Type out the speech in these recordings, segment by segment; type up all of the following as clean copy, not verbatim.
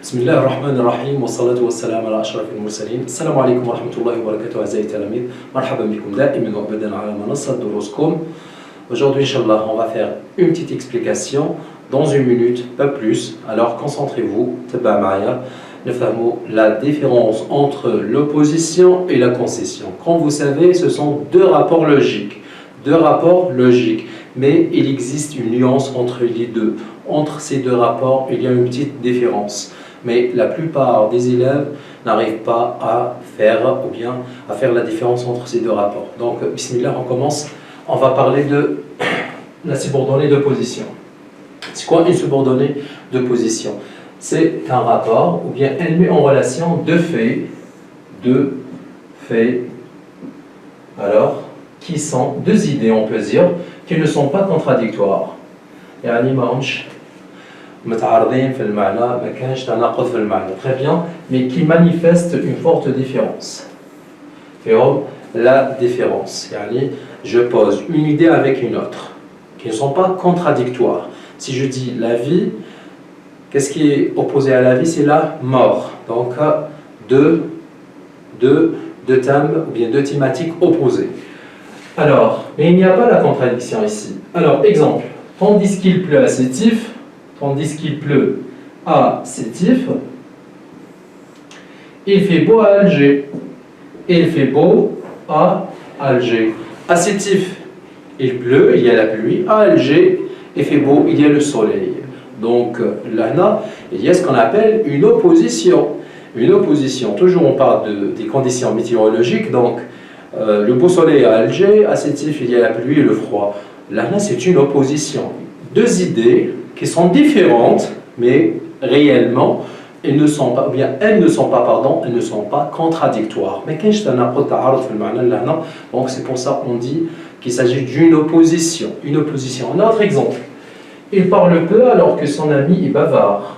بسم الله الرحمن الرحيم والصلاة والسلام على أشرف المرسلين. السلام عليكم ورحمة الله وبركاته أعزائي التلاميذ. مرحبا بكم دائما وأبدا على منصة دروسكم. Aujourd'hui, Inch'Allah, on va faire une petite explication dans une minute, pas plus. Alors concentrez-vous, تبع معايا نفهموا la différence entre l'opposition et la concession. Comme vous savez, ce sont deux rapports logiques. Mais il existe une nuance entre les deux. Entre ces deux rapports, il y a une petite différence. Mais la plupart des élèves n'arrivent pas à faire la différence entre ces deux rapports. Donc, bismillah, on commence. On va parler de la subordonnée de position. C'est quoi une subordonnée de position? C'est un rapport, ou bien elle met en relation deux faits, alors, qui sont deux idées, on peut dire, qui ne sont pas contradictoires. يعني ماهمش متعارضين في المعنى، ما كانش تناقض في المعنى. Très bien, mais qui manifestent une forte différence. فيهم la différence. يعني je pose une idée avec une autre, qui ne sont pas contradictoires. Si je dis la vie, qu'est-ce qui est opposé à la vie? C'est la mort. Donc deux thèmes ou bien deux thématiques opposées. Alors, mais il n'y a pas la contradiction ici. Alors, exemple, tandis qu'il pleut à Sétif, il fait beau à Alger. Il fait beau à Alger. À Sétif, il pleut, il y a la pluie. À Alger, il fait beau, il y a le soleil. Donc, là, il y a ce qu'on appelle une opposition. Une opposition, toujours on parle des conditions météorologiques, donc le beau soleil à Alger, à Sétif, il y a la pluie et le froid. Là, c'est une opposition. Deux idées qui sont différentes, mais réellement, elles ne sont pas contradictoires. Mais donc c'est pour ça qu'on dit qu'il s'agit d'une opposition. Une opposition. Un autre exemple. Il parle peu alors que son ami est bavard.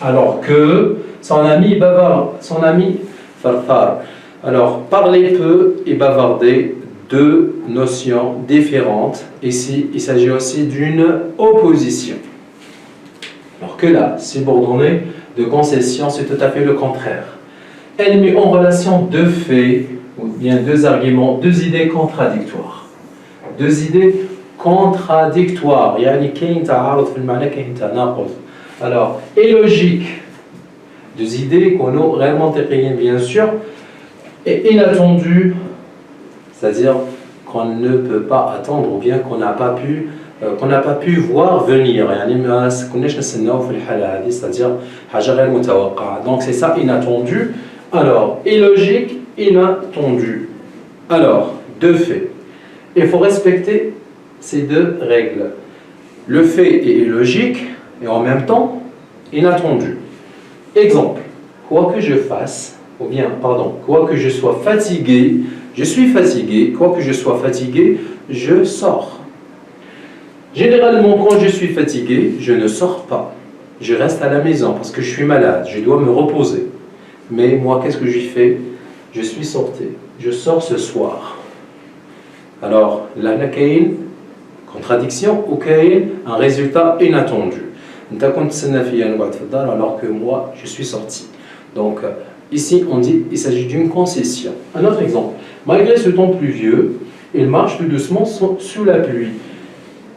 Alors que son ami bavard, son ami farfar. Alors, parler peu et bavarder, deux notions différentes. Ici, il s'agit aussi d'une opposition. Alors que là, subordonnée de concession, c'est tout à fait le contraire. Elle met en relation deux faits, ou bien deux arguments, deux idées contradictoires. Deux idées contradictoires. Alors, et logique. Deux idées qu'on a réellement terribles, bien sûr, et inattendues, c'est-à-dire qu'on ne peut pas attendre ou bien qu'on n'a pas pu voir venir. C'est-à-dire, donc c'est ça, inattendu. Alors, illogique, inattendu. Alors, deux faits. Il faut respecter ces deux règles. Le fait est illogique et en même temps inattendu. Exemple, quoi que je fasse, quoi que je sois fatigué, je suis fatigué, quoi que je sois fatigué, je sors. Généralement, quand je suis fatigué, je ne sors pas. Je reste à la maison parce que je suis malade, je dois me reposer. Mais moi, qu'est-ce que j'ai fait? Je suis sorti. Je sors ce soir. Alors, là, il y a une contradiction ou un résultat inattendu. Alors que moi, je suis sorti. Donc, ici, on dit qu'il s'agit d'une concession. Un autre exemple. Malgré ce temps pluvieux, il marche tout doucement sous la pluie.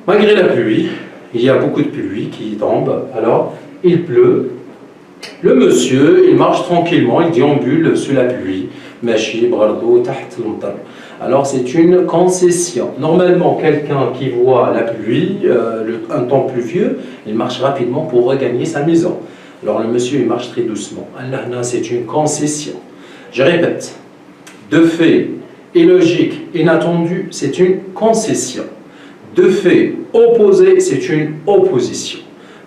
Malgré la pluie, il y a beaucoup de pluie qui tombe. Alors, il pleut. Le monsieur, il marche tranquillement, il déambule sous la pluie. Alors, c'est une concession. Normalement, quelqu'un qui voit la pluie, un temps pluvieux, il marche rapidement pour regagner sa maison. Alors, le monsieur, il marche très doucement. Allah, c'est une concession. Je répète, deux faits illogiques, inattendus, c'est une concession. Deux faits opposés, c'est une opposition.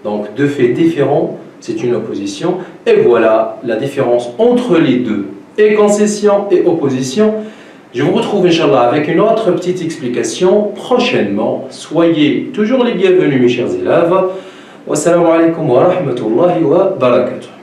Donc, deux faits différents, c'est une opposition. Et voilà la différence entre les deux. Et concession et opposition. Je vous retrouve, Inch'Allah, avec une autre petite explication prochainement. Soyez toujours les bienvenus, mes chers élèves. Wassalamu alaikum wa rahmatullahi wa barakatuh.